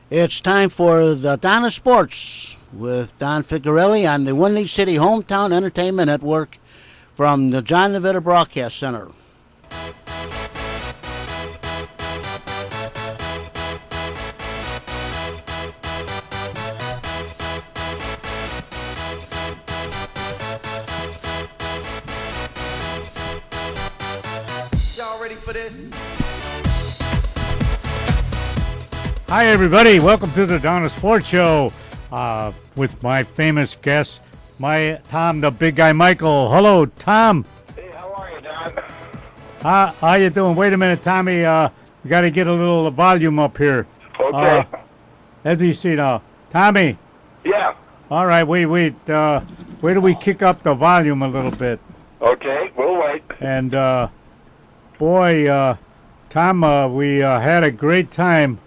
It's time for the Donna Sports with Don Ficarelli on the Windy City Hometown Entertainment Network from the John Nevada Broadcast Center. Y'all ready for this? Hi, everybody. Welcome to the Donna Sports Show with my famous guest, Tom, the big guy, Michael. Hello, Tom. Hey, how are you, Don? How you doing? Wait a minute, Tommy. You got to get a little volume up here. Okay. As you see now, Tommy. Yeah. All right, wait. Wait till we kick up the volume a little bit. Okay, we'll wait. And boy, Tom, we had a great time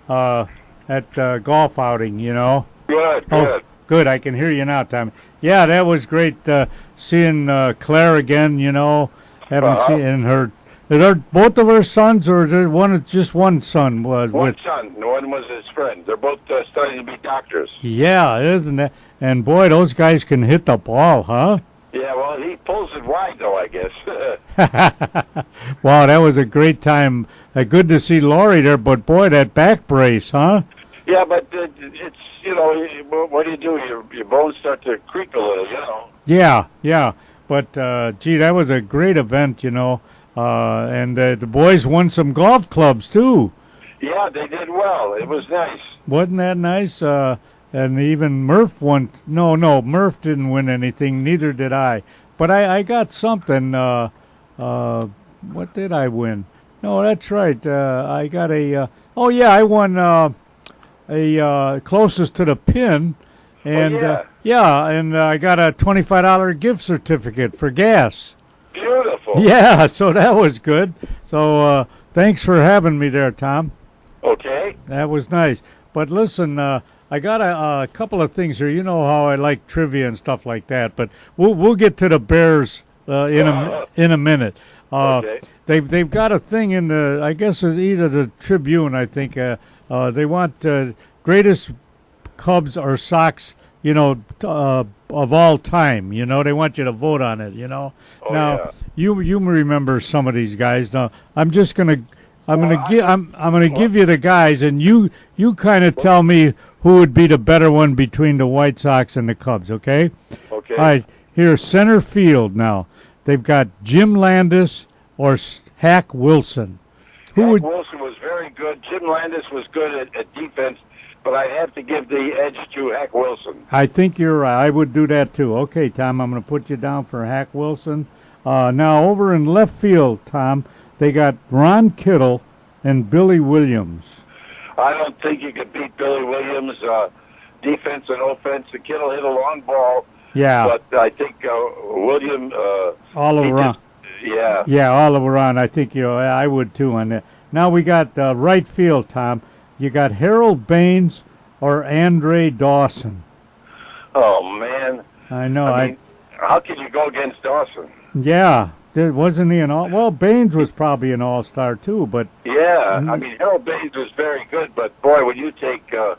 at golf outing, you know. Good, Oh, good. good. I can hear you now, Tommy. Yeah, that was great seeing Claire again, you know. Haven't seen her. Are both of her sons, or is it just one son was One with? son, one was his friend. They're both studying to be doctors. Yeah, isn't it? And boy, those guys can hit the ball, huh? Yeah, well, he pulls it wide, though, I guess. Wow, that was a great time. Good to see Laurie there, but boy, that back brace, huh? Yeah, but it's, you know, what do? Your bones start to creak a little, you know. Yeah. But, gee, that was a great event, you know. And the boys won some golf clubs, too. Yeah, they did well. It was nice. Wasn't that nice? And even Murph won. No, Murph didn't win anything. Neither did I. But I got something. What did I win? No, that's right. I got a. Oh yeah, I won a closest to the pin, and and I got a $25 gift certificate for gas. Beautiful. Yeah, so that was good. So thanks for having me there, Tom. Okay. That was nice. But listen, I got a couple of things here. You know how I like trivia and stuff like that. But we'll get to the Bears in a minute. Okay. They've got a thing in the, I guess it's either the Tribune. I think they want greatest Cubs or Sox, you know, of all time. You know, they want you to vote on it. You know. Oh, now yeah. you remember some of these guys. Now I'm gonna give you the guys, and you kind of tell me who would be the better one between the White Sox and the Cubs. Okay. Okay. All right. Here, center field now. They've got Jim Landis or Hack Wilson. Hack Wilson was very good. Jim Landis was good at defense, but I'd have to give the edge to Hack Wilson. I think you're right. I would do that too. Okay, Tom, I'm going to put you down for Hack Wilson. Now, over in left field, Tom, they got Ron Kittle and Billy Williams. I don't think you could beat Billy Williams. Defense and offense. The Kittle hit a long ball. Yeah. But I think William. Oliver Ron. Yeah. Yeah, Oliver Ron. I think I would too on that. Now we got right field, Tom. You got Harold Baines or Andre Dawson. Oh man. I know. I mean, how can you go against Dawson? Yeah. Wasn't he an all? Well, Baines was probably an all-star too, but. Yeah. I mean, Harold Baines was very good, but boy, when you take the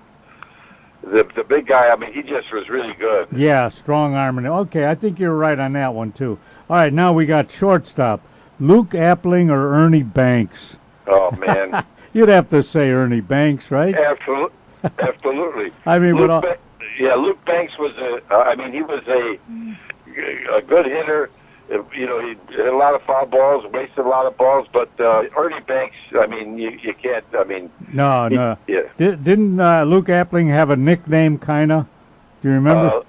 big guy, I mean, he just was really good. Yeah, strong arm. Okay, I think you're right on that one too. All right, now we got shortstop, Luke Appling or Ernie Banks. Oh man. You'd have to say Ernie Banks, right? Absolutely. I mean, Luke Banks was he was a good hitter. You know, he hit a lot of foul balls, wasted a lot of balls, but Ernie Banks, I mean, you can't, I mean... No. Yeah. Didn't Luke Appling have a nickname, kind of? Do you remember?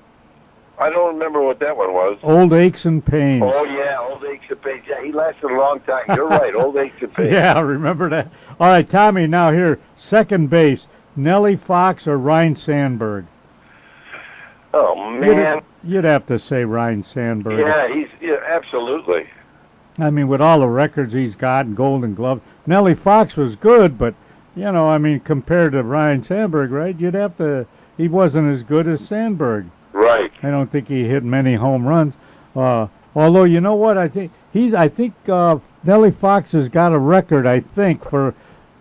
I don't remember what that one was. Old Aches and Pains. Oh, yeah, Old Aches and Pains. Yeah, he lasted a long time. You're right, Old Aches and Pains. Yeah, I remember that. All right, Tommy, now here, second base, Nellie Fox or Ryne Sandberg? Oh, man. You'd have to say Ryne Sandberg. Yeah, absolutely. I mean, with all the records he's got and Golden Glove, Nellie Fox was good, but, you know, I mean, compared to Ryne Sandberg, right, you'd have to, he wasn't as good as Sandberg. Right. I don't think he hit many home runs. Although, you know what, I think Nellie Fox has got a record, I think, for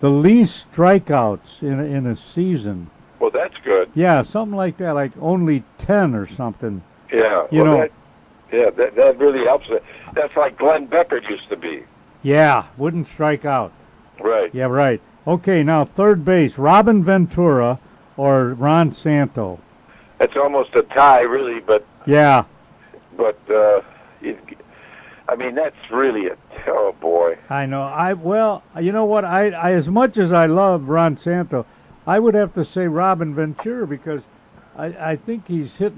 the least strikeouts in a season. Well, that's good. Yeah, something like that, like only 10 or something. Yeah. You know. That really helps. That's like Glenn Becker used to be. Yeah, wouldn't strike out. Right. Yeah, right. Okay, now third base, Robin Ventura or Ron Santo. It's almost a tie, really, but Yeah, I mean, that's really oh boy. I know. Well, you know what? I as much as I love Ron Santo, I would have to say Robin Ventura because I think he's hit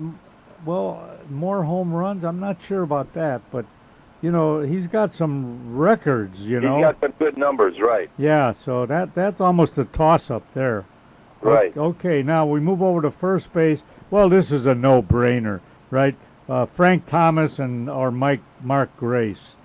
more home runs. I'm not sure about that, but you know he's got some records. You know. He's got some good numbers, right? Yeah, so that's almost a toss up there. Right. Okay, now we move over to first base. Well, this is a no-brainer, right? Frank Thomas or Mark Grace.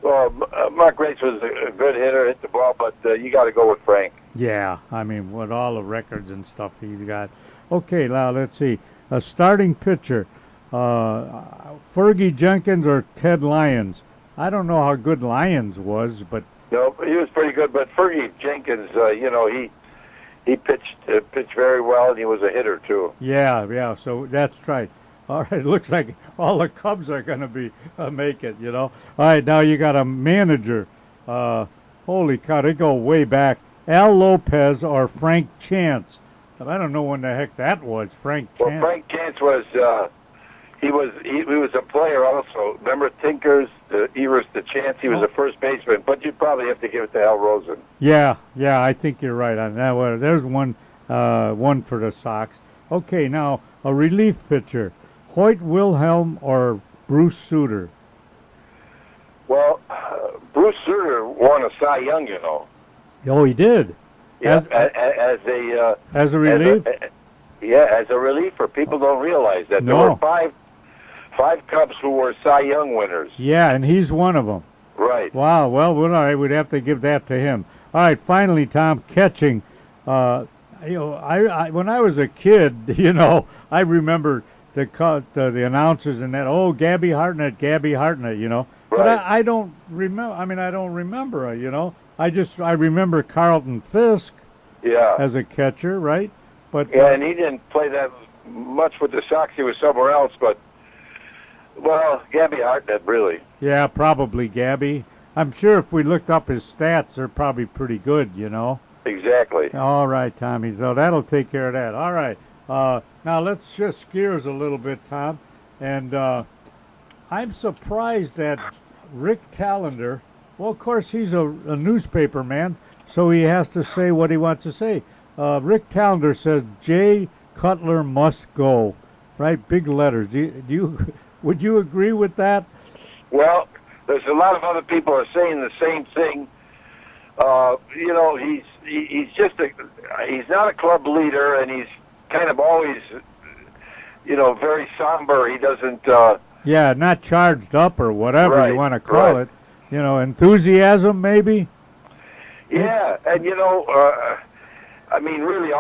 Well, Mark Grace was a good hitter, hit the ball, but you got to go with Frank. Yeah, I mean, with all the records and stuff he's got. Okay, now let's see. A starting pitcher, Fergie Jenkins or Ted Lyons. I don't know how good Lyons was, but No, he was pretty good, but Fergie Jenkins, he pitched very well, and he was a hitter too. yeah. So that's right. All right, it looks like all the Cubs are going to make it. You know. All right, now you got a manager. Holy cow, they go way back. Al Lopez or Frank Chance. I don't know when the heck that was. Frank Chance. Well, Frank Chance was he was a player also. Remember Tinkers, Evers, the Chance. He was a first baseman, but you'd probably have to give it to Al Rosen. Yeah, I think you're right on that one. There's one for the Sox. Okay, now a relief pitcher, Hoyt Wilhelm or Bruce Sutter. Well, Bruce Sutter won a Cy Young, you know. Oh, he did. Yeah, As a relief. As a reliever. People don't realize that there were five Cubs who were Cy Young winners. Yeah, and he's one of them. Right. Wow. Well, all right, we'd have to give that to him. All right. Finally, Tom, catching. I when I was a kid, I remember the announcers and that. Oh, Gabby Hartnett. Right. But I don't remember. I mean, I don't remember. I remember Carlton Fisk. Yeah. As a catcher, right? But and he didn't play that much with the Sox. He was somewhere else, but Gabby Hartnett, really. Yeah, probably Gabby. I'm sure if we looked up his stats, they're probably pretty good, Exactly. All right, Tommy. So that'll take care of that. All right. Now let's shift gears a little bit, Tom. And I'm surprised that Rick Callender. Well, of course, he's a newspaper man, so he has to say what he wants to say. Rick Callender says Jay Cutler must go. Right, big letters. Would you agree with that? Well, there's a lot of other people are saying the same thing. He's just he's not a club leader, and he's kind of always, very somber. He doesn't. Not charged up or whatever you want to call it. Enthusiasm maybe. Yeah, and I mean, really,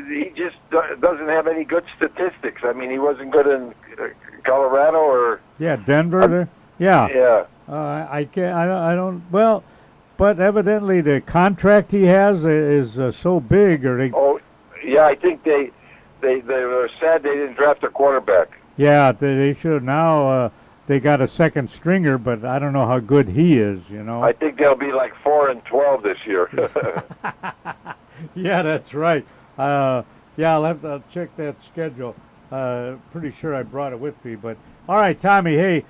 he just doesn't have any good statistics. I mean, he wasn't good in Colorado or Denver. Yeah. I can't. I don't. Well, but evidently the contract he has is so big, or they. Oh, yeah. I think they were sad they didn't draft a quarterback. Yeah, they should now. They got a second stringer, but I don't know how good he is. I think they'll be like 4-12 this year. Yeah, that's right. I'll have to check that schedule. Pretty sure I brought it with me. But all right, Tommy. Hey,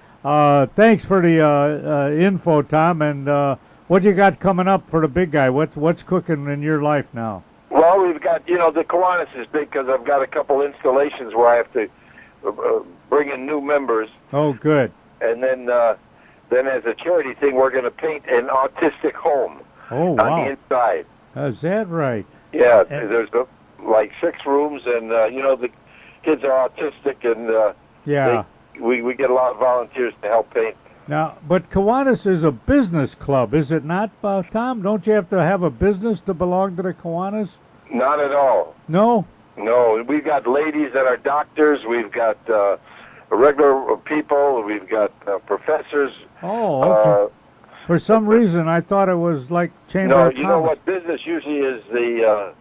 thanks for the info, Tom. And what you got coming up for the big guy? What's cooking in your life now? Well, we've got the Kiwanis is big because I've got a couple installations where I have to bring in new members. Oh, good. And then as a charity thing, we're going to paint an autistic home. Oh, wow. On the inside. Is that right? Yeah, there's like 6 rooms, and the kids are autistic, and we get a lot of volunteers to help paint. Now, but Kiwanis is a business club, is it not, Tom? Don't you have to have a business to belong to the Kiwanis? Not at all. No? No, we've got ladies that are doctors. We've got regular people. We've got professors. Oh, okay. For some reason, I thought it was like Chamber No, of you know Commerce. what? Business usually is the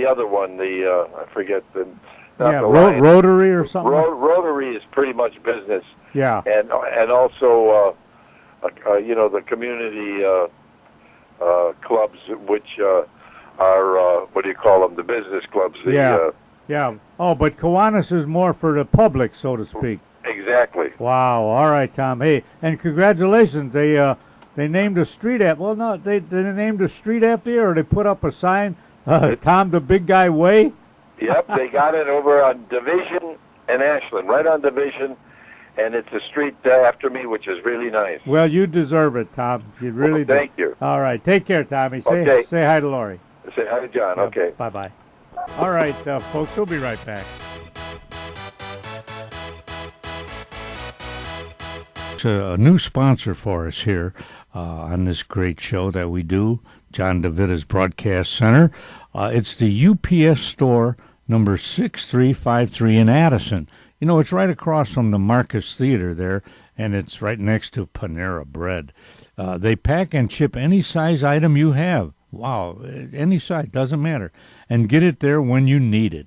other one. I forget the. Not Yeah, the Lions. Rotary or something. Rotary is pretty much business, Yeah. and also the community clubs, which are what do you call them? The business clubs. Yeah. Yeah. Oh, but Kiwanis is more for the public, so to speak. Exactly. Wow. All right, Tom. Hey, and congratulations. They named a street after. Well, no, they named a street after you, or they put up a sign. Tom the Big Guy Way. Yep, they got it over on Division and Ashland, right on Division, and it's a street after me, which is really nice. Well, you deserve it, Tom. You really do. Thank you. All right. Take care, Tommy. Okay. Say hi to Lori. Say hi to John. Okay. Bye-bye. All right, folks. We'll be right back. A new sponsor for us here on this great show that we do, John DeVita's Broadcast Center. It's the UPS store number 6353 in Addison. You know, it's right across from the Marcus Theater there, and it's right next to Panera Bread. They pack and ship any size item you have. Wow, any size, doesn't matter. And get it there when you need it.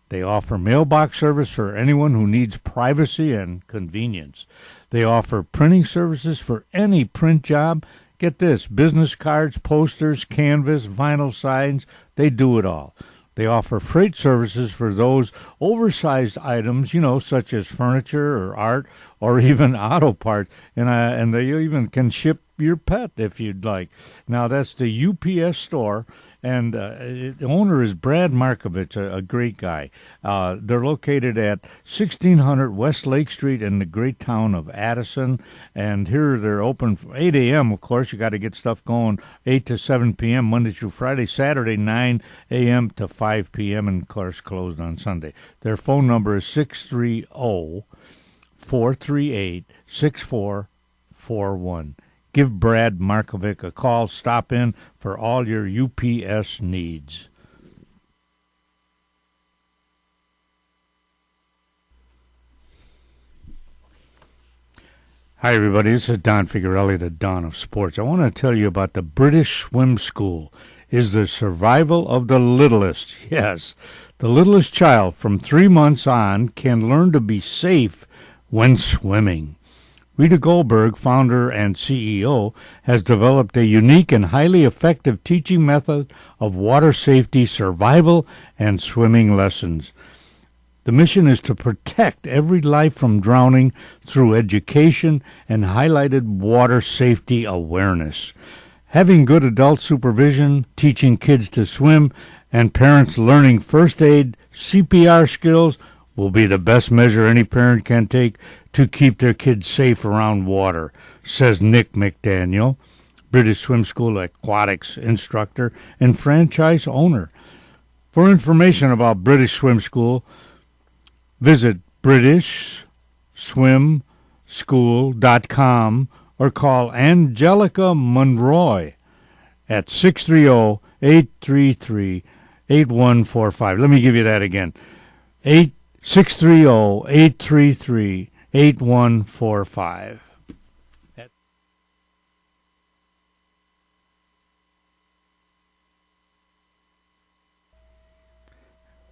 They offer mailbox service for anyone who needs privacy and convenience. They offer printing services for any print job. Get this, business cards, posters, canvas, vinyl signs, they do it all. They offer freight services for those oversized items, such as furniture or art or even auto parts. And they even can ship your pet if you'd like. Now, that's the UPS store. And the owner is Brad Markovich, a great guy. They're located at 1600 West Lake Street in the great town of Addison. And here they're open from 8 a.m., of course. You got to get stuff going 8 to 7 p.m. Monday through Friday. Saturday, 9 a.m. to 5 p.m. and, of course, closed on Sunday. Their phone number is 630-438-6441. Give Brad Markovic a call. Stop in for all your UPS needs. Hi, everybody. This is Don Figuarelli, the Don of Sports. I want to tell you about the British Swim School. Is the survival of the littlest. Yes, the littlest child from 3 months on can learn to be safe when swimming. Rita Goldberg, founder and CEO, has developed a unique and highly effective teaching method of water safety, survival, and swimming lessons. The mission is to protect every life from drowning through education and highlighted water safety awareness. Having good adult supervision, teaching kids to swim, and parents learning first aid, CPR skills will be the best measure any parent can take to keep their kids safe around water, says Nick McDaniel, British Swim School aquatics instructor and franchise owner. For information about British Swim School, visit BritishSwimSchool.com or call Angelica Monroy at 630-833-8145. Let me give you that again. 630-833-8145.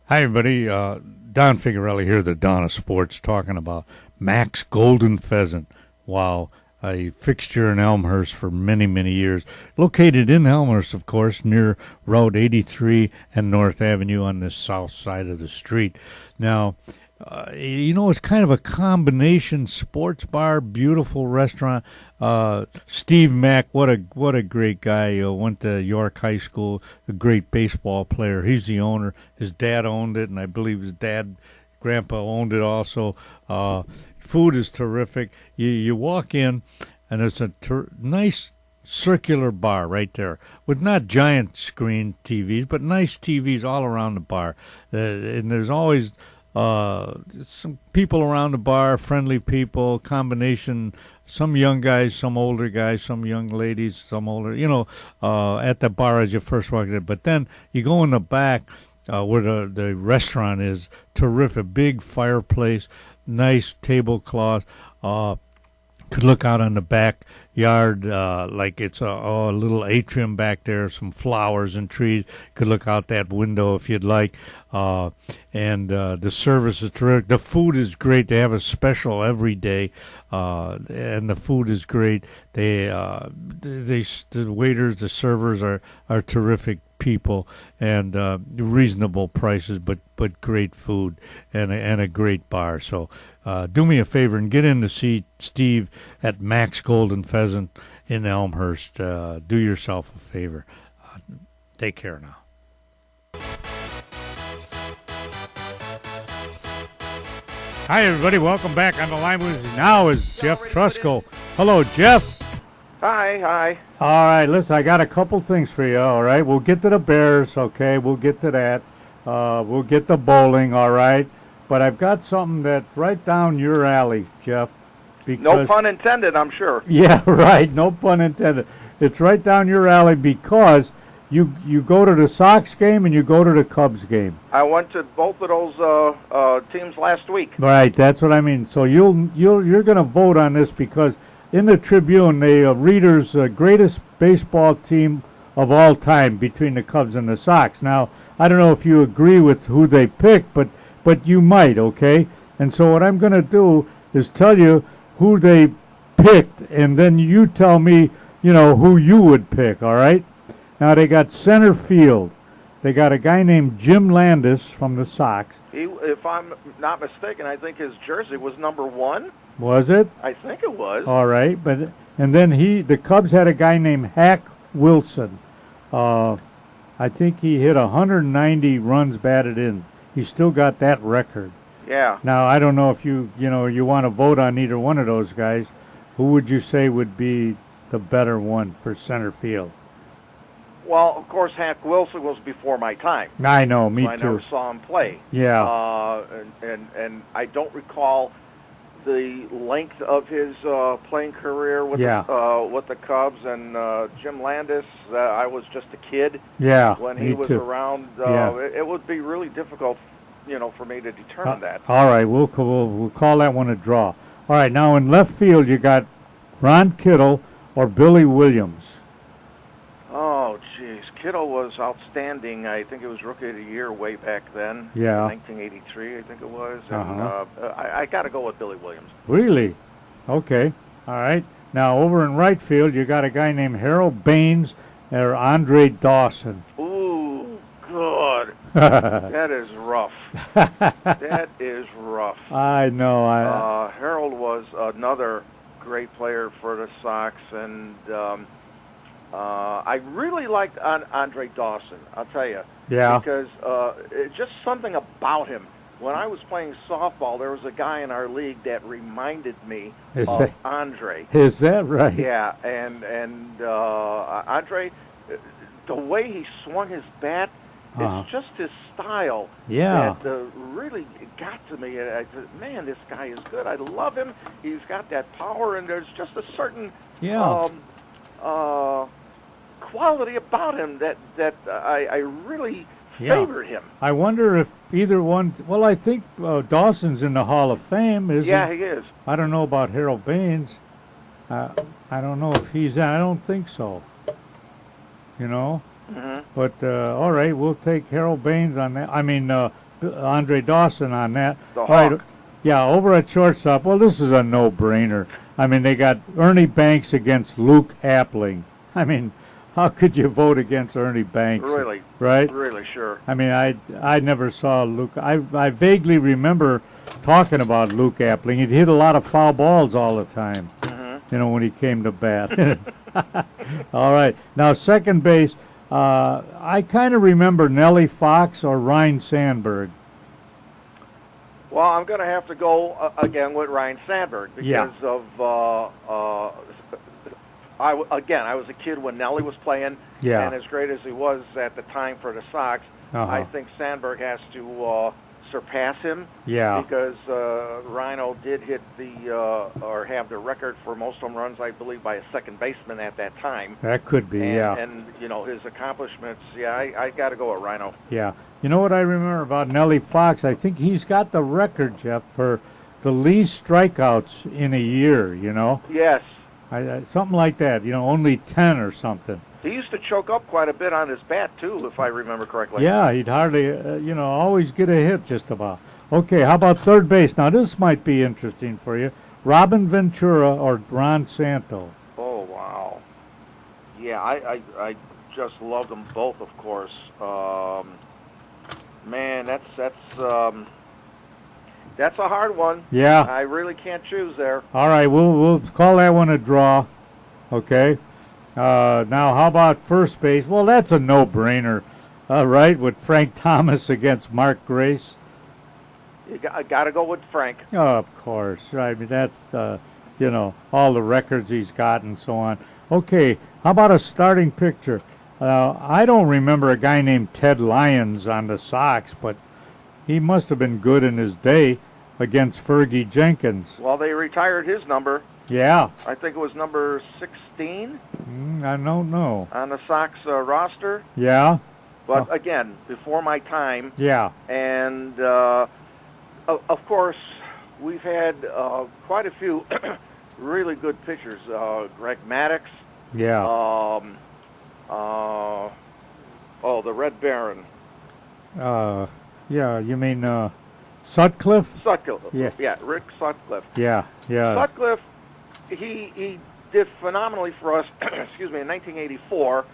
Hi, everybody. Don Figuarelli here, the Don of Sports, talking about Max Golden Pheasant. Wow, a fixture in Elmhurst for many, many years. Located in Elmhurst, of course, near Route 83 and North Avenue on the south side of the street. Now, it's kind of a combination sports bar, beautiful restaurant. Steve Mack, what a great guy. Went to York High School, a great baseball player. He's the owner. His dad owned it, and I believe his grandpa owned it also. Food is terrific. You walk in, and there's a nice circular bar right there with not giant screen TVs, but nice TVs all around the bar. And there's always some people around the bar, friendly people, combination, some young guys, some older guys, some young ladies, some older, at the bar as you first walk in. But then you go in the back where the restaurant is, terrific, big fireplace, nice tablecloth, Could look out on the backyard, like it's a little atrium back there, some flowers and trees. Could look out that window if you'd like. And the service is terrific. The food is great. They have a special every day, and the food is great. The waiters, the servers are terrific people, and reasonable prices, but great food and a great bar. So do me a favor and get in to see Steve at Max Golden Pheasant in Elmhurst. Do yourself a favor. Take care now. Hi, everybody. Welcome back on the line with us now is Jeff Trusko. Hello, Jeff. Hi. All right, listen, I got a couple things for you, all right? We'll get to the Bears, okay? We'll get to that. We'll get to bowling, all right? But I've got something that's right down your alley, Jeff. No pun intended, I'm sure. Yeah, right, no pun intended. It's right down your alley because you go to the Sox game and you go to the Cubs game. I went to both of those teams last week. Right, that's what I mean. So you're going to vote on this because in the Tribune, the readers' greatest baseball team of all time between the Cubs and the Sox. Now, I don't know if you agree with who they picked, but you might, okay? And so what I'm going to do is tell you who they picked, and then you tell me, who you would pick, all right? Now, they got center field. They got a guy named Jim Landis from the Sox. If I'm not mistaken, I think his jersey was number 1. Was it? I think it was. All right, and then the Cubs had a guy named Hack Wilson. I think he hit 190 runs batted in. He still got that record. Yeah. Now I don't know if you want to vote on either one of those guys. Who would you say would be the better one for center field? Well, of course, Hack Wilson was before my time. I know, me so I too. never saw him play. Yeah. And I don't recall the length of his playing career with the Cubs, and Jim Landis. I was just a kid when he was around. It would be really difficult, for me to determine that. All right, we'll call that one a draw. All right, now in left field you got Ron Kittle or Billy Williams. Oh, geez. Kittle was outstanding. I think it was Rookie of the Year way back then. Yeah. 1983, I think it was. And I got to go with Billy Williams. Really? Okay. All right. Now, over in right field, you got a guy named Harold Baines or Andre Dawson. Ooh, good. That is rough. That is rough. I know. Harold was another great player for the Sox, and I really liked Andre Dawson, I'll tell you. Yeah. Because it's just something about him. When I was playing softball, there was a guy in our league that reminded me of Andre. Is that right? Yeah, and Andre, the way he swung his bat, it's just his style that really got to me. I said, man, this guy is good. I love him. He's got that power, and there's just a certain quality about him that I really favored him. I wonder if either one. Well, I think Dawson's in the Hall of Fame, isn't he? Yeah, he is. I don't know about Harold Baines. I don't know if he's. I don't think so. Mm-hmm. But all right, we'll take Harold Baines on that. I mean, Andre Dawson on that. The Hawk. Right. Yeah, over at shortstop. Well, this is a no-brainer. I mean, they got Ernie Banks against Luke Appling. I mean, how could you vote against Ernie Banks? Really? Right? Really, sure. I mean, I never saw Luke. I vaguely remember talking about Luke Appling. He'd hit a lot of foul balls all the time, when he came to bat. All right. Now, second base, I kind of remember Nellie Fox or Ryne Sandberg. Well, I'm going to have to go again with Ryne Sandberg because of I was a kid when Nellie was playing, and as great as he was at the time for the Sox, I think Sandberg has to surpass him. Yeah. Because Rhino did hit or have the record for most home runs, I believe, by a second baseman at that time. That could be, And his accomplishments. Yeah, I got to go with Rhino. Yeah. You know what I remember about Nellie Fox? I think he's got the record, Jeff, for the least strikeouts in a year. Yes. Something like that. Only 10 or something. He used to choke up quite a bit on his bat too, if I remember correctly. Yeah, he'd hardly, always get a hit just about. Okay, how about third base? Now this might be interesting for you. Robin Ventura or Ron Santo? Oh wow. Yeah, I just love them both, of course. Man, that's a hard one. Yeah. I really can't choose there. All right, we'll call that one a draw. Okay. Now, how about first base? Well, that's a no-brainer, right? With Frank Thomas against Mark Grace. You got to go with Frank. Oh, of course. I mean, that's all the records he's got and so on. Okay, how about a starting pitcher? I don't remember a guy named Ted Lyons on the Sox, but he must have been good in his day against Fergie Jenkins. Well, they retired his number. Yeah. I think it was number 16. I don't know. On the Sox roster. Yeah. But again, before my time. Yeah. And of course, we've had quite a few really good pitchers. Greg Maddux. Yeah. The Red Baron. Yeah, you mean Sutcliffe? Sutcliffe. Yeah. Yeah, Rick Sutcliffe. Yeah, yeah. Sutcliffe, he did phenomenally for us, excuse me, in 1984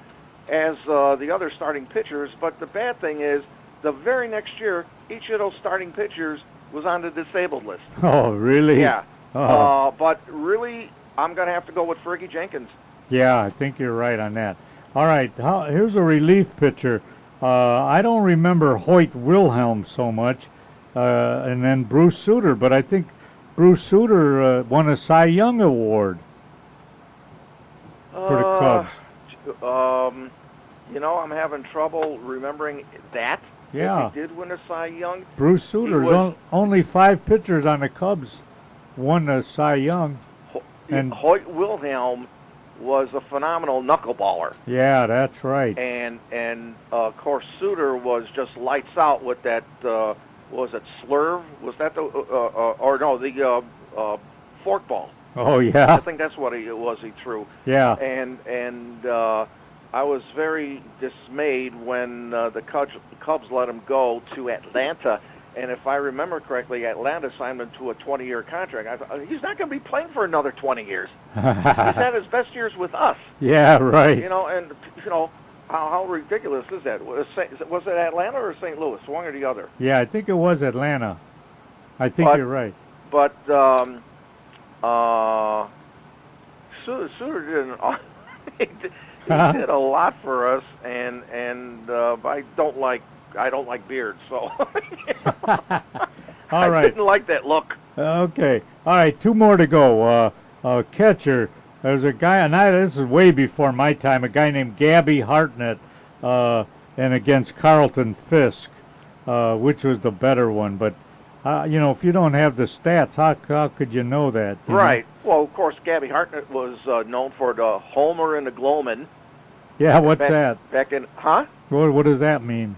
as the other starting pitchers, but the bad thing is the very next year, each of those starting pitchers was on the disabled list. Oh, really? Yeah. Oh. But really, I'm going to have to go with Fergie Jenkins. Yeah, I think you're right on that. All right, here's a relief pitcher. I don't remember Hoyt Wilhelm so much, and then Bruce Sutter, but I think Bruce Sutter won a Cy Young Award for the Cubs. I'm having trouble remembering that. Yeah. If he did win a Cy Young. Bruce Sutter. Only 5 pitchers on the Cubs won a Cy Young. And Hoyt Wilhelm was a phenomenal knuckleballer. Yeah, that's right. And of course Sutter was just lights out with that. Was it slurve? Was that the forkball? Oh yeah. I think that's what he threw. Yeah. And I was very dismayed when the Cubs let him go to Atlanta. And if I remember correctly, Atlanta signed him to a 20-year contract. I thought, he's not going to be playing for another 20 years. He's had his best years with us. Yeah, right. How ridiculous is that? Was it Atlanta or St. Louis? One or the other? Yeah, I think it was Atlanta. I think you're right. But Sutter did he did a lot for us, and I don't like beards, so all right. I didn't like that look. Okay, all right, 2 more to go. Catcher. There's a guy, and this is way before my time. A guy named Gabby Hartnett, and against Carlton Fisk, which was the better one. But if you don't have the stats, how could you know that? Right. Well, of course, Gabby Hartnett was known for the homer and the gloman. Yeah, what's that? Back in, What does that mean?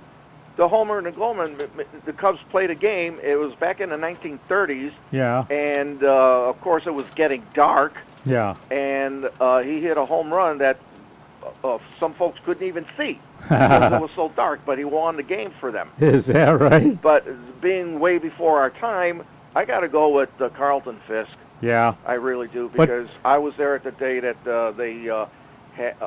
The homer and the gloman, the Cubs played a game. It was back in the 1930s. Yeah. And, of course, it was getting dark. Yeah. And he hit a home run that some folks couldn't even see because it was so dark, but he won the game for them. Is that right? But being way before our time, I got to go with Carlton Fisk. Yeah. I really do, because I was there at the day that they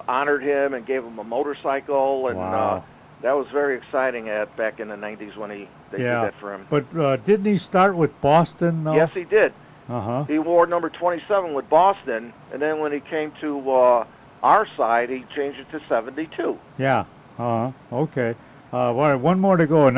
honored him and gave him a motorcycle, and wow. That was very exciting back in the 90s when they did that for him. But didn't he start with Boston, though? Yes, he did. Uh-huh. He wore number 27 with Boston, and then when he came to our side, he changed it to 72. Yeah. Uh-huh. Okay. All right, 1 more to go, and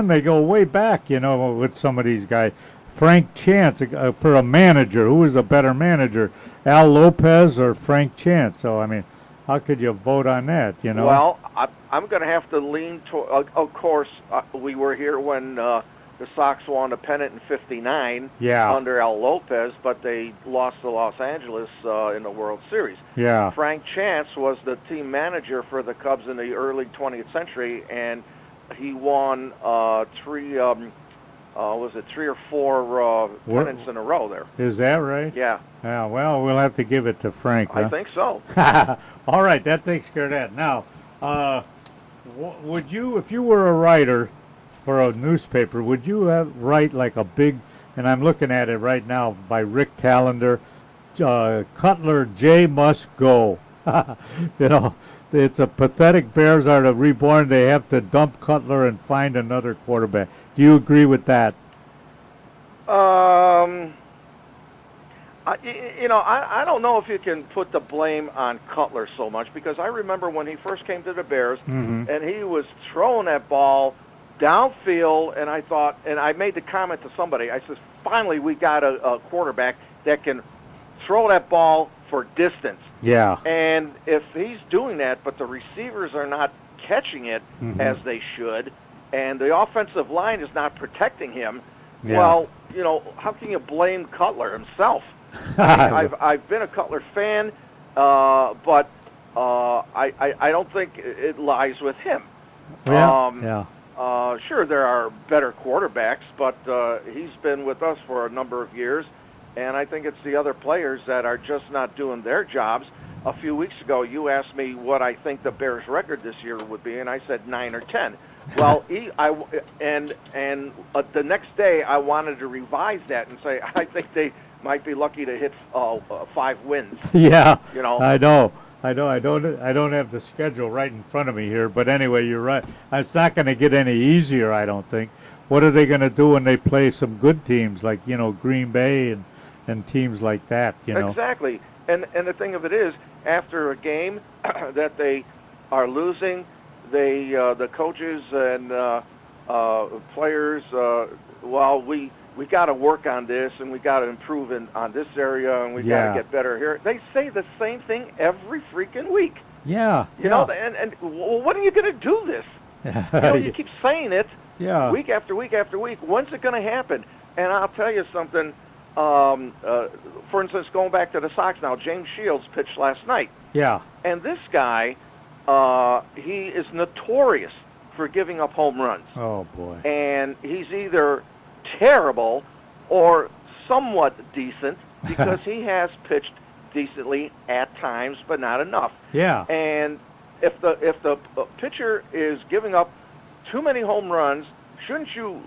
they go way back, with some of these guys. Frank Chance, for a manager, who was a better manager, Al Lopez or Frank Chance? So, I mean, how could you vote on that, Well, I'm going to have to lean toward, of course, we were here when the Sox won the pennant in '59 under Al Lopez, but they lost to Los Angeles in the World Series. Yeah. Frank Chance was the team manager for the Cubs in the early 20th century, and he won 3 was it 3 or 4 pennants in a row there. Is that right? Yeah. Yeah, well, we'll have to give it to Frank, huh? I think so. All right, that takes care of that. Now, would you, if you were a writer for a newspaper, would you write like a big, and I'm looking at it right now by Rick Tallender, Cutler J must go. You know, it's a pathetic Bears are to reborn. They have to dump Cutler and find another quarterback. Do you agree with that? I don't know if you can put the blame on Cutler so much, because I remember when he first came to the Bears, and he was throwing that ball downfield, and I thought, and I made the comment to somebody, I said, finally we got a quarterback that can throw that ball for distance. Yeah. And if he's doing that, but the receivers are not catching it as they should, and the offensive line is not protecting him, well, you know, how can you blame Cutler himself? I've been a Cutler fan, but I don't think it lies with him. Sure, there are better quarterbacks, but he's been with us for a number of years, and I think it's the other players that are just not doing their jobs. A few weeks ago, you asked me what I think the Bears' record this year would be, and I said 9 or 10. Well, the next day I wanted to revise that and say I think they might be lucky to hit 5 wins. Yeah, you know. I know. I don't have the schedule right in front of me here, but anyway, you're right. It's not going to get any easier, I don't think. What are they going to do when they play some good teams like, you know, Green Bay and teams like that, you know? Exactly. And the thing of it is, after a game that they are losing, the coaches and players, well, we got to work on this, and we got to improve on this area, and we got to get better here. They say the same thing every freaking week. Yeah. You know, and well, when are you going to do this? You know, you keep saying it week after week after week. When's it going to happen? And I'll tell you something. For instance, going back to the Sox now, James Shields pitched last night. Yeah. And this guy, he is notorious for giving up home runs. Oh, boy. And he's either terrible or somewhat decent, because he has pitched decently at times, but not enough. Yeah. And if the pitcher is giving up too many home runs, shouldn't you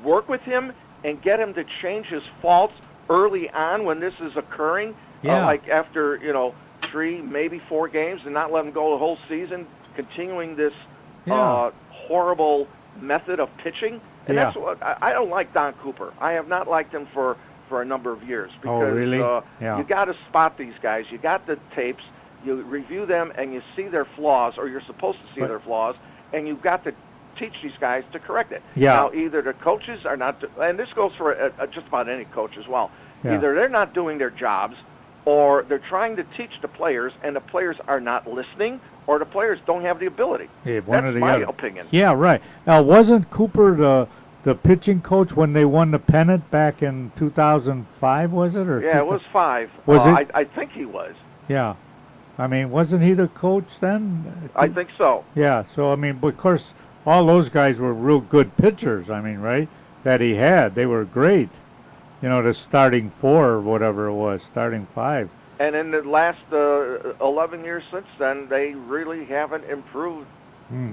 work with him and get him to change his faults early on when this is occurring? Yeah. Like after, 3, maybe 4 games, and not let him go the whole season, continuing this horrible method of pitching. And that's what I don't like. Don Cooper, I have not liked him for a number of years, because you got to spot these guys. You got the tapes, you review them, and you see their flaws, or you're supposed to see their flaws, and you've got to teach these guys to correct it. Yeah. Now, either the coaches are not, and this goes for just about any coach as well, either they're not doing their jobs, or they're trying to teach the players, and the players are not listening, or the players don't have the ability. Yeah, that's my opinion. Yeah, right. Now, wasn't Cooper the pitching coach when they won the pennant back in 2005, was it? Or yeah, it was 5. Was it? I think he was. Yeah. I mean, wasn't he the coach then? I think so. Yeah, so, I mean, of course, all those guys were real good pitchers, I mean, right, that he had. They were great. You know, the starting 4 or whatever it was, starting 5. And in the last 11 years since then, they really haven't improved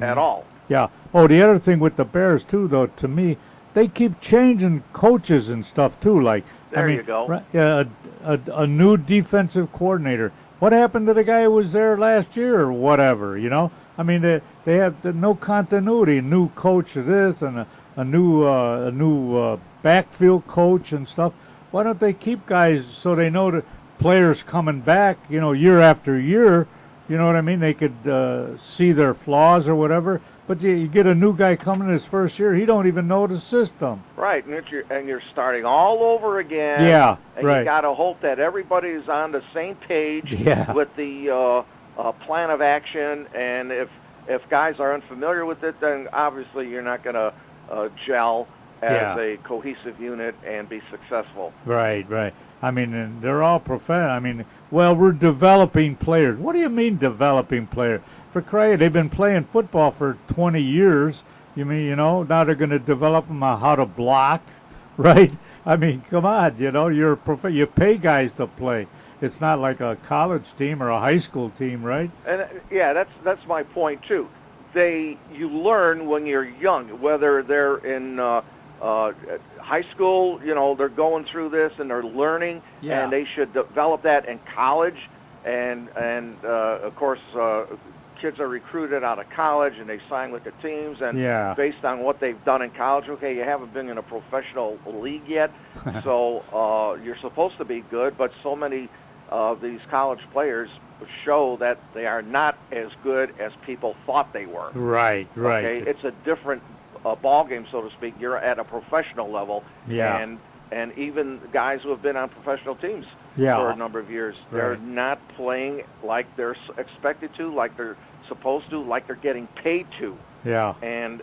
at all. Yeah. Oh, the other thing with the Bears, too, though, to me, they keep changing coaches and stuff, too. Like, you go. A new defensive coordinator. What happened to the guy who was there last year or whatever, you know? I mean, they have no continuity. New coach of this and a new backfield coach and stuff. Why don't they keep guys so they know the players coming back, you know, year after year? You know what I mean? They could see their flaws or whatever. But you get a new guy coming in his first year, he don't even know the system. Right, and you're starting all over again. Yeah, and right. You got to hope that everybody is on the same page with the plan of action. And if guys are unfamiliar with it, then obviously you're not going to gel as a cohesive unit and be successful. Right, right. I mean, and they're all professional. I mean, well, we're developing players. What do you mean developing players? For crying, they've been playing football for 20 years. You mean, you know, now they're going to develop them on how to block, right? I mean, come on, you pay guys to play. It's not like a college team or a high school team, right? And that's my point too. You learn when you're young, whether they're in high school, they're going through this and they're learning, and they should develop that in college. And of course, kids are recruited out of college and they sign with the teams, and based on what they've done in college, okay, you haven't been in a professional league yet, so you're supposed to be good, but so many of these college players show that they are not as good as people thought they were. Right. Okay, it's a different ball game, so to speak. You're at a professional level, and even guys who have been on professional teams for a number of years, they're not playing like they're expected to, like they're supposed to, like they're getting paid to. Yeah. And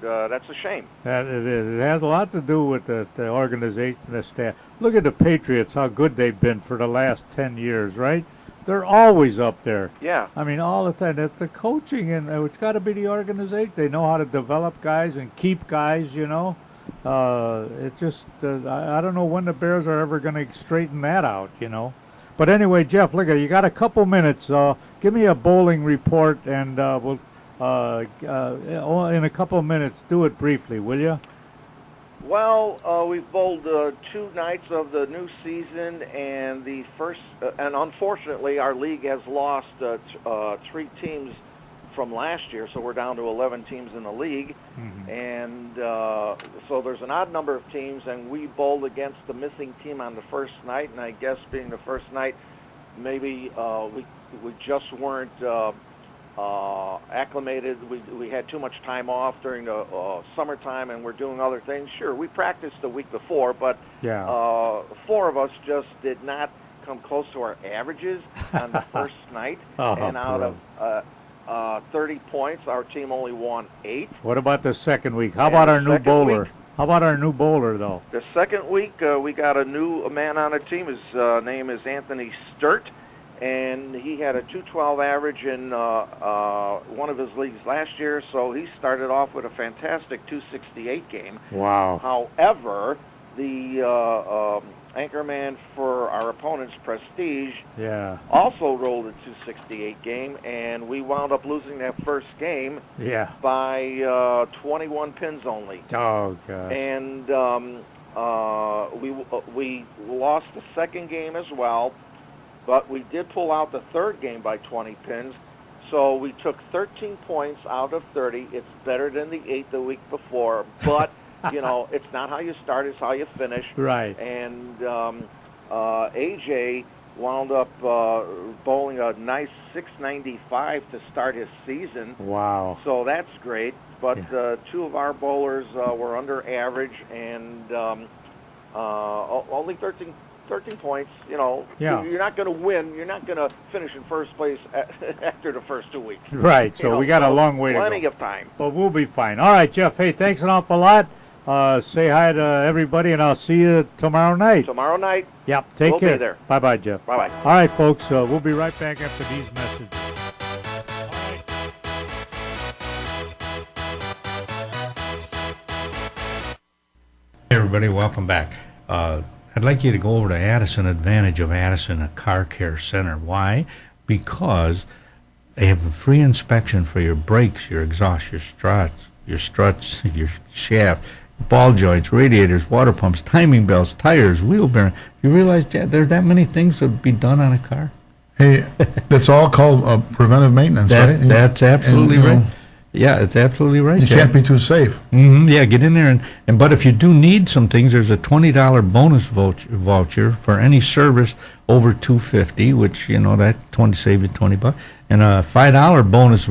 that's a shame. That it is. It has a lot to do with the organization, the staff. Look at the Patriots, how good they've been for the last 10 years, right? They're always up there. Yeah. I mean, all the time. It's the coaching, and it's got to be the organization. They know how to develop guys and keep guys, It just, I don't know when the Bears are ever going to straighten that out, But anyway, Jeff, look, you got a couple minutes. Give me a bowling report, and we'll, in a couple of minutes, do it briefly, will you? Well, we've bowled 2 nights of the new season, and the first, and unfortunately, our league has lost 3 teams from last year, so we're down to 11 teams in the league, and so there's an odd number of teams, and we bowled against the missing team on the first night, and I guess being the first night, maybe we just weren't acclimated. We had too much time off during the summertime, and we're doing other things. Sure, we practiced the week before, but 4 of us just did not come close to our averages on the first night, and out of 30 points, our team only won 8. What about the second week? How about our new bowler? How about our new bowler, though? The second week, we got a new man on the team. His name is Anthony Sturt, and he had a 212 average in one of his leagues last year, so he started off with a fantastic 268 game. Wow. However, the anchorman for our opponent's Prestige also rolled a 268 game, and we wound up losing that first game by 21 pins only. Oh, gosh. And we lost the second game as well, but we did pull out the third game by 20 pins, so we took 13 points out of 30. It's better than the 8 the week before, but it's not how you start, it's how you finish. Right. And AJ wound up bowling a nice 695 to start his season. Wow. So that's great. But 2 of our bowlers were under average, and only 13 points. You're not going to win. You're not going to finish in first place after the first 2 weeks. Right. So we got a long way to go. Plenty of time. But we'll be fine. All right, Jeff. Hey, thanks an awful lot. Say hi to everybody, and I'll see you tomorrow night. Tomorrow night. Yep. Take care. We'll be there. Bye-bye, Jeff. Bye-bye. All right, folks. We'll be right back after these messages. Hey, everybody. Welcome back. I'd like you to go over to Addison Advantage of Addison, a car care center. Why? Because they have a free inspection for your brakes, your exhaust, your struts, your shaft, ball joints, radiators, water pumps, timing belts, tires, wheel bearing. You realize there are that many things that would be done on a car? Hey, that's all called preventive maintenance, right? That's absolutely right. Yeah, it's absolutely right. You can't be too safe. Yeah, get in there but if you do need some things, there's a $20 bonus voucher for any service over $250, which that save you $20, and a $5 bonus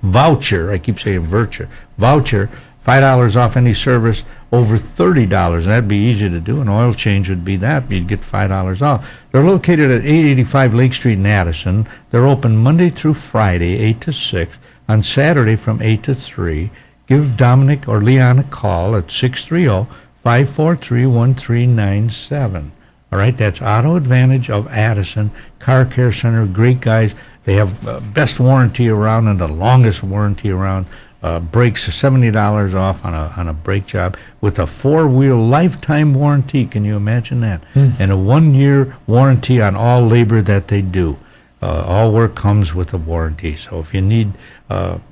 voucher. I keep saying voucher. $5 off any service over $30. That'd be easy to do. An oil change would be that. You'd get $5 off. They're located at 885 Lake Street in Addison. They're open Monday through Friday, 8 to 6. On Saturday from 8 to 3, give Dominic or Leon a call at 630-543-1397. All right, that's Auto Advantage of Addison, Car Care Center, great guys. They have best warranty around and the longest warranty around. brakes, $70 off on a brake job with a 4-wheel lifetime warranty. Can you imagine that? And a 1-year warranty on all labor that they do. All work comes with a warranty. So if you need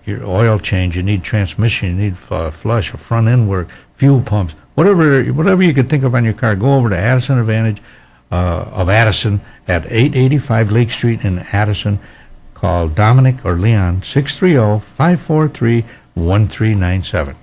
your oil change, you need transmission, you need flush, or front end work, fuel pumps, whatever you could think of on your car, go over to Addison Advantage of Addison at 885 Lake Street in Addison. Call Dominic or Leon, 630-543-1397.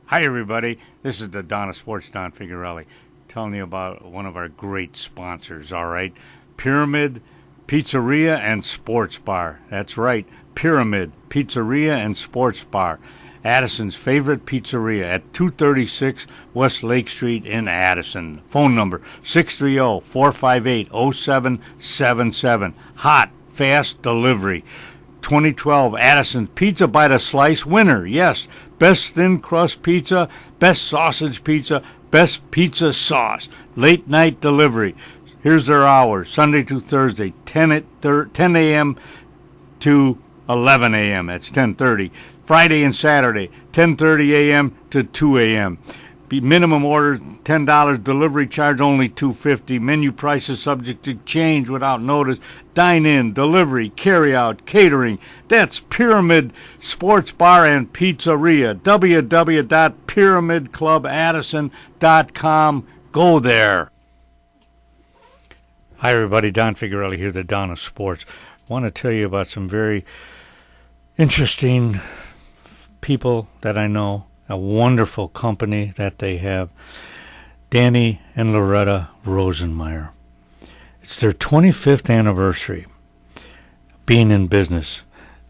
Hi, everybody. This is the Donna Sports, Don Figurelli, telling you about one of our great sponsors, all right? Pyramid Pizzeria and Sports Bar. That's right, Pyramid Pizzeria and Sports Bar. Addison's favorite pizzeria at 236 West Lake Street in Addison. Phone number 630-458-0777. Hot, fast delivery. 2012 Addison's Pizza by the Slice winner. Yes, best thin crust pizza, best sausage pizza, best pizza sauce. Late night delivery. Here's their hours, Sunday to Thursday, 10 a.m. to 11 a.m. That's 10:30. Friday and Saturday, 10:30 a.m. to 2 a.m. Minimum order $10, delivery charge only $2.50. Menu prices subject to change without notice. Dine-in, delivery, carry-out, catering. That's Pyramid Sports Bar and Pizzeria. www.pyramidclubaddison.com. Go there. Hi, everybody. Don Figurelli here, the Don of Sports. I want to tell you about some very interesting people that I know, a wonderful company that they have, Danny and Loretta Rosenmeyer. It's their 25th anniversary being in business,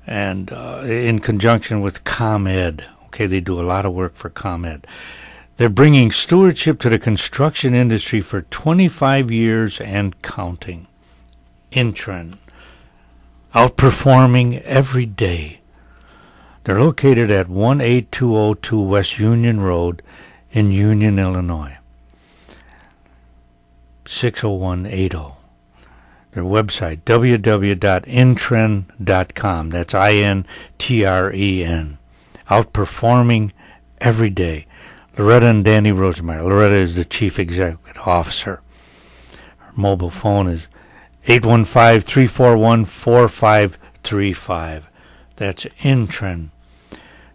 and in conjunction with ComEd. Okay, they do a lot of work for ComEd. They're bringing stewardship to the construction industry for 25 years and counting. Intren, outperforming every day. They're located at 18202 West Union Road in Union, Illinois. 60180. Their website, www.intren.com. That's INTREN. Outperforming every day. Loretta and Danny Rosenmeyer. Loretta is the Chief Executive Officer. Her mobile phone is 815-341-4535. That's Intren.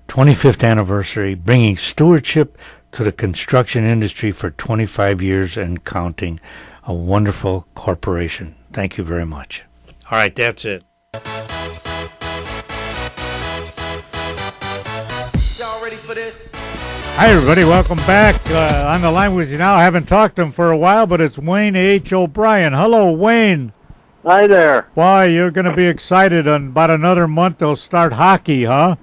25th anniversary, bringing stewardship to the construction industry for 25 years and counting. A wonderful corporation. Thank you very much. All right, that's it. Y'all ready for this? Hi, everybody. Welcome back. On the line with you now. I haven't talked to him for a while, but it's Wayne H. O'Brien. Hello, Wayne. Hi there. Why, you're going to be excited. In about another month, they'll start hockey, huh?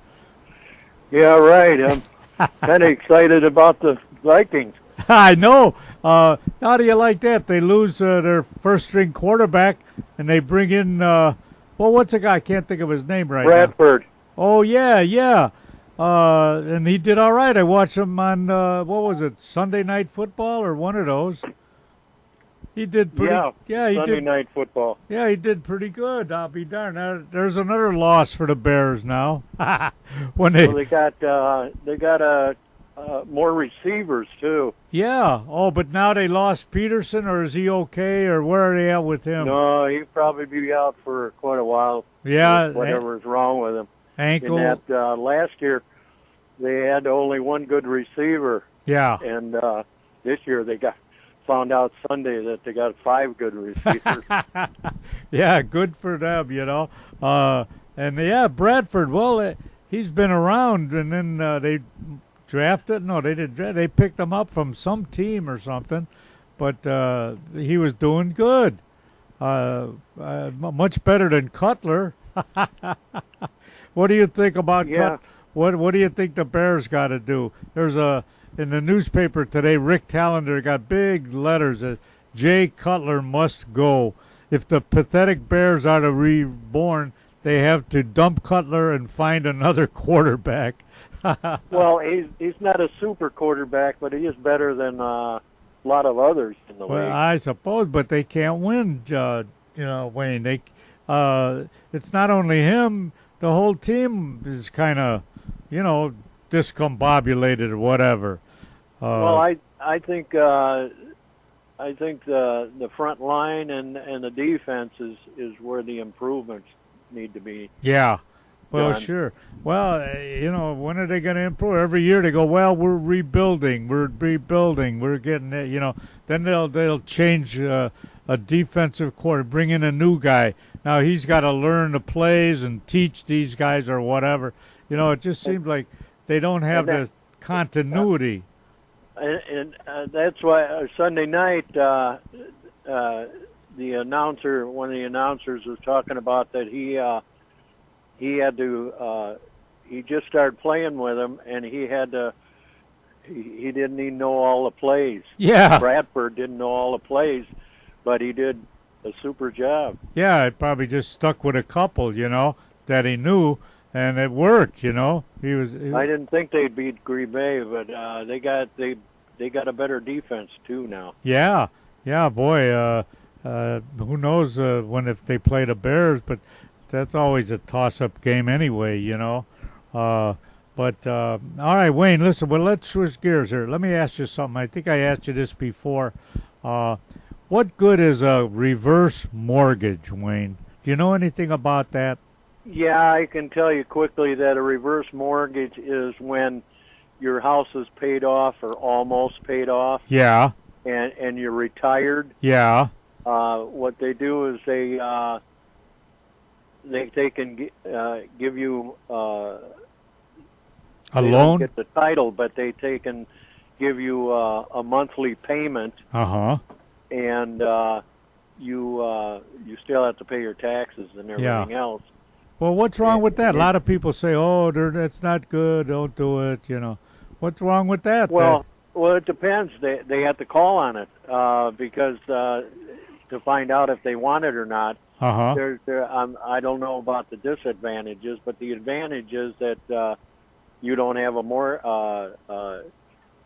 Yeah, right. I'm kind of excited about the Vikings. I know. How do you like that? They lose their first-string quarterback, and they bring in, what's the guy? I can't think of his name right Bradford. now. Oh, yeah. And he did all right. I watched him on, Sunday Night Football or one of those. He did pretty. Yeah, Sunday Night Football. Yeah, he did pretty good. I'll be darned. There's another loss for the Bears now. They got more receivers too. Yeah. Oh, but now they lost Peterson, or is he okay, or where are they at with him? No, he'll probably be out for quite a while. Yeah. Whatever's wrong with him. Ankle. In that last year, they had only one good receiver. Yeah. And this year they found out Sunday that they got 5 good receivers. Yeah, good for them, you know. Bradford, well, he's been around, and then they drafted. No, they didn't draft. They picked him up from some team or something, but he was doing good. Much better than Cutler. What do you think about What do you think the Bears got to do? There's in the newspaper today, Rick Tallender got big letters that Jay Cutler must go. If the pathetic Bears are to reborn, they have to dump Cutler and find another quarterback. Well, he's not a super quarterback, but he is better than a lot of others in the league. Well, I suppose, but they can't win, Wayne. It's not only him. the whole team is kind of, discombobulated or whatever. Well, I think the front line and the defense is where the improvements need to be. Yeah. Well, done. sure. Well, when are they going to improve? Every year they go, well, we're rebuilding, we're getting it, Then they'll change a defensive coordinator, bring in a new guy. Now he's got to learn the plays and teach these guys or whatever. It just seems like they don't have the continuity. And that's why Sunday night, one of the announcers was talking about that he had to, he just started playing with him, and he didn't even know all the plays. Yeah. Bradford didn't know all the plays, but he did a super job. Yeah, it probably just stuck with a couple, that he knew, and it worked, He was. I didn't think they'd beat Green Bay, but they got a better defense too now. Yeah, boy. Who knows if they play the Bears, but that's always a toss-up game anyway, All right, Wayne, listen, well, let's switch gears here. Let me ask you something. I think I asked you this before. What good is a reverse mortgage, Wayne? Do you know anything about that? Yeah, I can tell you quickly that a reverse mortgage is when your house is paid off or almost paid off. Yeah. And you're retired. Yeah. What they do is they can give you a they loan. Don't get the title, but they can give you a monthly payment. And you still have to pay your taxes and everything else. Well, what's wrong with that? A lot of people say, "Oh, that's not good. Don't do it." What's wrong with that? Well, it depends. They have to call on it because to find out if they want it or not. I don't know about the disadvantages, but the advantage is that you don't have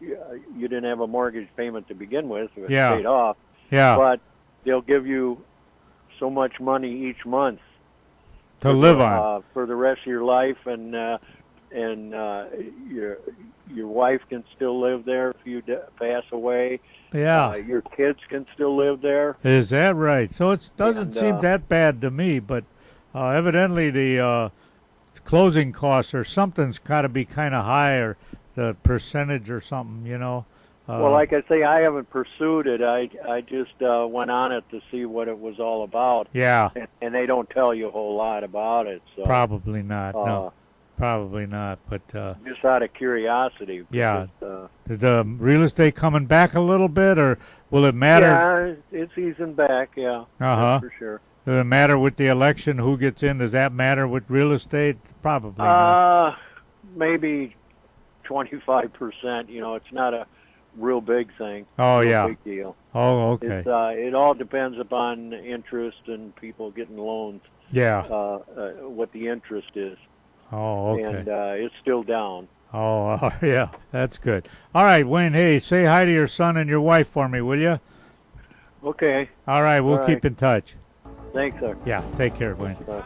you didn't have a mortgage payment to begin with. It was paid off. Yeah. But they'll give you so much money each month to live on for the rest of your life, and your wife can still live there if you pass away. Yeah. Your kids can still live there. Is that right? So it doesn't seem that bad to me, but evidently the closing costs or something's got to be kind of high, or the percentage or something, Well, like I say, I haven't pursued it. I just went on it to see what it was all about. Yeah. And they don't tell you a whole lot about it. So probably not. No. Probably not, but just out of curiosity. Yeah. Is the real estate coming back a little bit, or will it matter? Yeah, it's easing back. Yeah. That's for sure. Does it matter with the election? Who gets in? Does that matter with real estate? Probably not. Maybe 25%. It's not a real big thing. Oh, yeah. Big deal. Oh, okay. It all depends upon interest and people getting loans. Yeah. What the interest is. Oh, okay. And it's still down. Oh, yeah. That's good. All right, Wayne. Hey, say hi to your son and your wife for me, will you? Okay. All right. We'll keep in touch. Thanks, sir. Yeah. Take care, Wayne. Bye.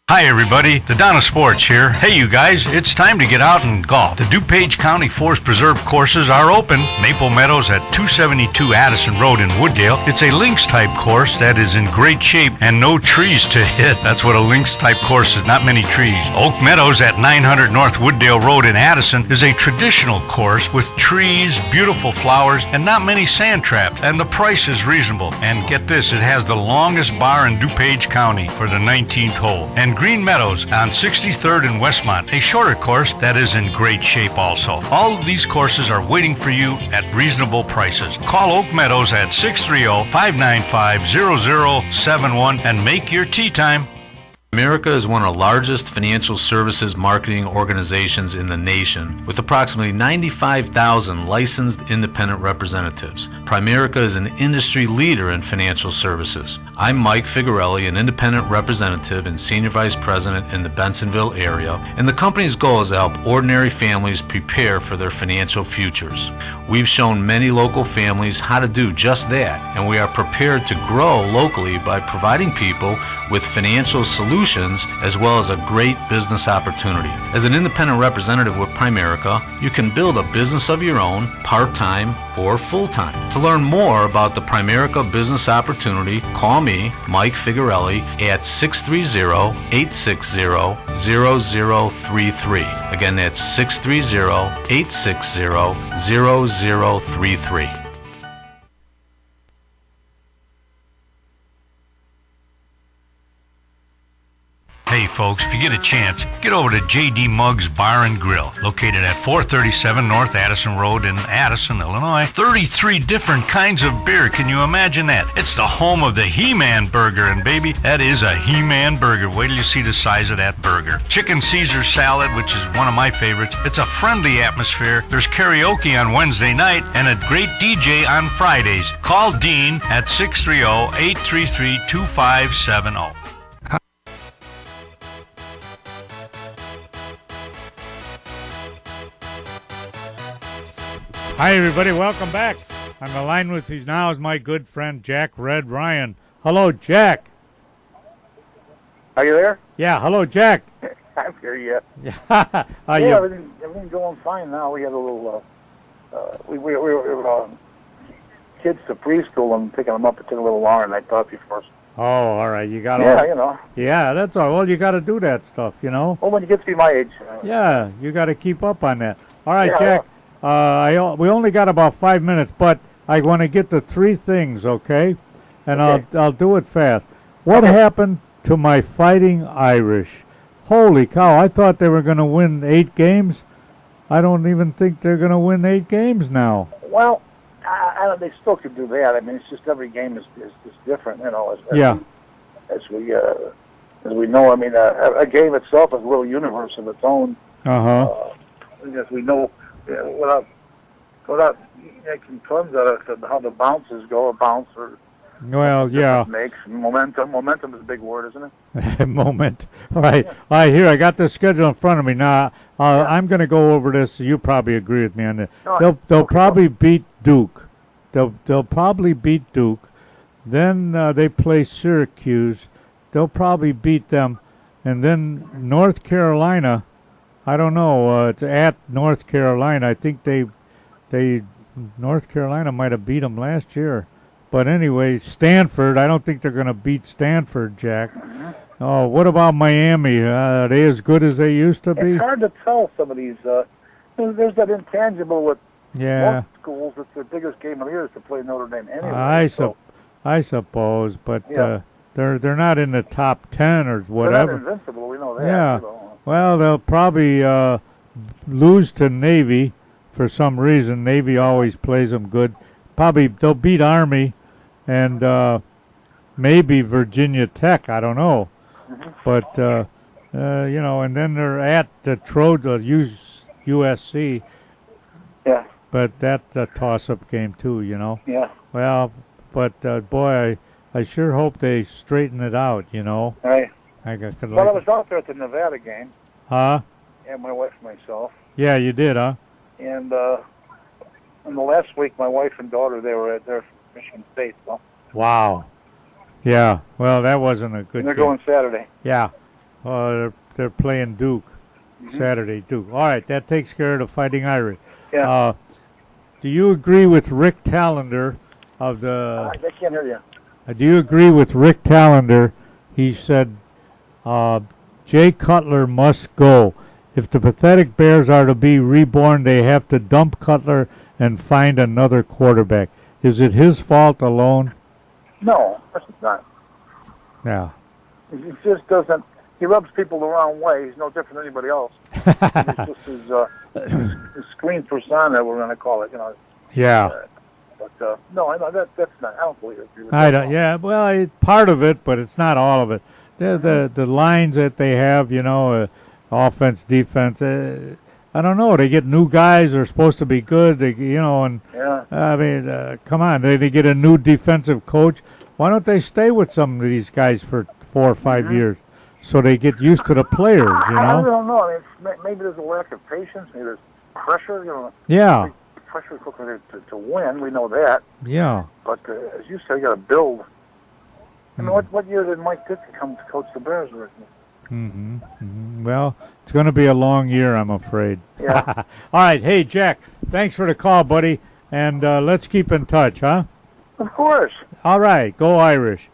Hi everybody, the Donna Sports here. Hey you guys, it's time to get out and golf. The DuPage County Forest Preserve courses are open. Maple Meadows at 272 Addison Road in Woodgale. It's a links type course that is in great shape and no trees to hit. That's what a links type course is, not many trees. Oak Meadows at 900 North Wooddale Road in Addison is a traditional course with trees, beautiful flowers, and not many sand traps. And the price is reasonable. And get this, it has the longest bar in DuPage County for the 19th hole. And Green Meadows on 63rd and Westmont, a shorter course that is in great shape also. All of these courses are waiting for you at reasonable prices. Call Oak Meadows at 630-595-0071 and make your tee time. Primerica is one of the largest financial services marketing organizations in the nation, with approximately 95,000 licensed independent representatives. Primerica is an industry leader in financial services. I'm Mike Figarelli, an independent representative and senior vice president in the Bensonville area, and the company's goal is to help ordinary families prepare for their financial futures. We've shown many local families how to do just that, and we are prepared to grow locally by providing people with financial solutions as well as a great business opportunity. As an independent representative with Primerica, you can build a business of your own, part-time or full-time. To learn more about the Primerica business opportunity, call me, Mike Figarelli, at 630-860-0033. Again, that's 630-860-0033. Hey folks, if you get a chance, get over to J.D. Muggs Bar and Grill, located at 437 North Addison Road in Addison, Illinois. 33 different kinds of beer. Can you imagine that? It's the home of the He-Man Burger, and baby, that is a He-Man Burger. Wait till you see the size of that burger. Chicken Caesar salad, which is one of my favorites. It's a friendly atmosphere. There's karaoke on Wednesday night and a great DJ on Fridays. Call Dean at 630-833-2570. Hi, everybody. Welcome back. On the line with me now is my good friend Jack Red Ryan. Hello, Jack. Are you there? Yeah, hello, Jack. I'm here, yeah. Yeah, everything's going fine now. We had a little, we were kids to preschool and picking them up. It took a little longer than I thought before. Oh, all right. You got Yeah, you know. Yeah, that's all. Well, you got to do that stuff, you know. Well, when you get to be my age. Yeah, you got to keep up on that. All right, Yeah, Jack. We only got about 5 minutes, but I want to get to three things, okay? And Okay. I'll do it fast. What happened to my Fighting Irish? Holy cow! I thought they were going to win 8 games. I don't even think they're going to win 8 games now. Well, they still could do that. I mean, it's just every game is different, you know. As we know, I mean, a game itself is a little universe of its own. As we know, without making tons out of how the bounces go, a bounce or makes momentum. Momentum is a big word, isn't it? Moment. All right. All right. Here, I got the schedule in front of me now. I'm going to go over this. You probably agree with me on this. No, they'll probably beat Duke. They'll probably beat Duke. Then they play Syracuse. They'll probably beat them, and then North Carolina. I don't know. It's at North Carolina. I think North Carolina might have beat them last year. But anyway, Stanford. I don't think they're going to beat Stanford, Jack. Oh, what about Miami? Are they as good as they used to be? It's hard to tell some of these. There's that intangible with most schools. It's their biggest game of the year is to play Notre Dame anyway. I suppose, but they're not in the top 10 or whatever. They're not invincible. We know that. Yeah. You know. Well, they'll probably lose to Navy for some reason. Navy always plays them good. Probably they'll beat Army and maybe Virginia Tech. I don't know. But, you know, and then they're at the USC. Yeah. But that's a toss-up game, too, you know. Yeah. Well, but, boy, I sure hope they straighten it out, you know. Right. I was out there at the Nevada game. Huh? And my wife and myself. Yeah, you did, huh? And in the last week, my wife and daughter, they were at their Michigan State. So. Wow. Yeah. Well, that wasn't a good. And they're game. going Saturday. Yeah. They're playing Duke Saturday. Duke. All right, that takes care of the Fighting Irish. Yeah. Do you agree with Rick Tallender of the? I can't hear you. Do you agree with Rick Tallender? He said, Jay Cutler must go. If the pathetic Bears are to be reborn, they have to dump Cutler and find another quarterback. Is it his fault alone? No, of course it's not. Yeah. He just doesn't. He rubs people the wrong way. He's no different than anybody else. It's just his screen persona, we're going to call it. You know. Yeah. No, I know that's not. I don't believe it. I don't. Yeah. Well, it's part of it, but it's not all of it. the lines that they have, offense, defense. I don't know. They get new guys. They're supposed to be good. I mean, come on. They get a new defensive coach. Why don't they stay with some of these guys for 4 or 5 years so they get used to the players? I don't know. I mean, maybe there's a lack of patience. Maybe there's pressure. Yeah. Pressure to win. We know that. Yeah. But as you say, you got to build. I mean, what year did Mike Ditka come to coach the Bears with? Well, it's going to be a long year, I'm afraid. Yeah. All right. Hey, Jack, thanks for the call, buddy. And let's keep in touch, huh? Of course. All right. Go Irish.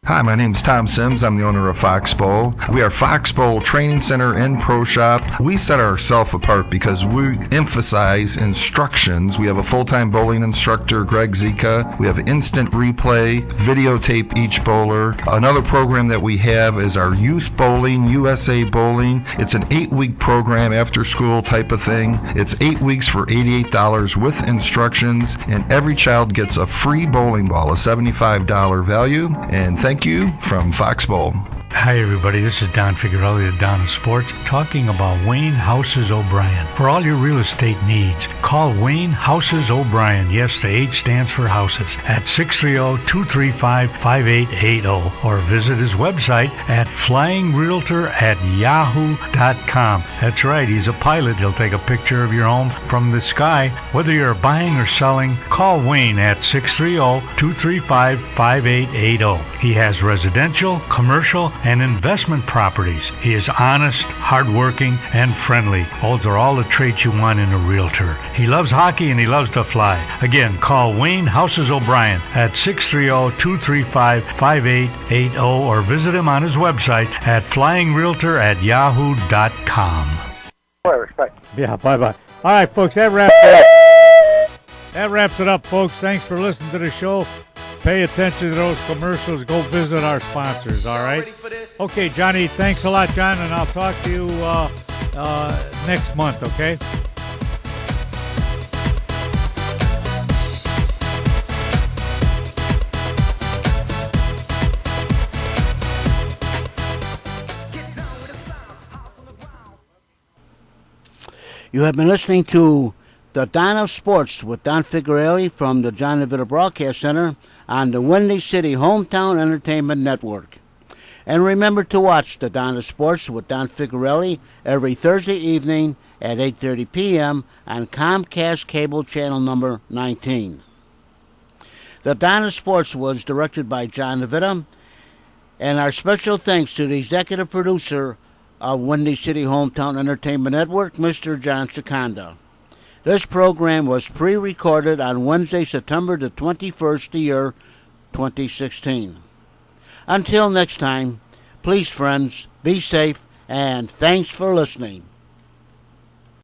Hi, my name's Tom Sims. I'm the owner of Foxbowl. We are Foxbowl Training Center and Pro Shop. We set ourselves apart because we emphasize instructions. We have a full-time bowling instructor, Greg Zika. We have instant replay, videotape each bowler. Another program that we have is our Youth Bowling, USA Bowling. It's an 8-week program, after school type of thing. It's 8 weeks for $88 with instructions, and every child gets a free bowling ball, a $75 value. And thank you from Foxbowl. Hi everybody, this is Don Figuerelli of Don Sports talking about Wayne Houses O'Brien. For all your real estate needs, call Wayne Houses O'Brien. Yes, the H stands for houses. At 630-235-5880 or visit his website at flyingrealtor@yahoo.com. That's right, he's a pilot. He'll take a picture of your home from the sky. Whether you're buying or selling, call Wayne at 630-235-5880. He has residential, commercial, and investment properties. He is honest, hardworking, and friendly. Those are all the traits you want in a realtor. He loves hockey and he loves to fly. Again, call Wayne Houses O'Brien at 630-235-5880 or visit him on his website at flyingrealtor@yahoo.com. Respect. Yeah, bye-bye. All right, folks, that wraps it up, folks. Thanks for listening to the show. Pay attention to those commercials. Go visit our sponsors, all right? Okay, Johnny, thanks a lot, John, and I'll talk to you next month, okay? You have been listening to the Don of Sports with Don Figuerelli from the John DeVita Broadcast Center on the Windy City Hometown Entertainment Network. And remember to watch the Don of Sports with Don Figuerelli every Thursday evening at 8:30 p.m. on Comcast Cable Channel number 19. The Don of Sports was directed by John DeVita, and our special thanks to the executive producer of Windy City Hometown Entertainment Network, Mr. John Seconda. This program was pre-recorded on Wednesday, September the 21st, the year 2016. Until next time, please, friends, be safe, and thanks for listening.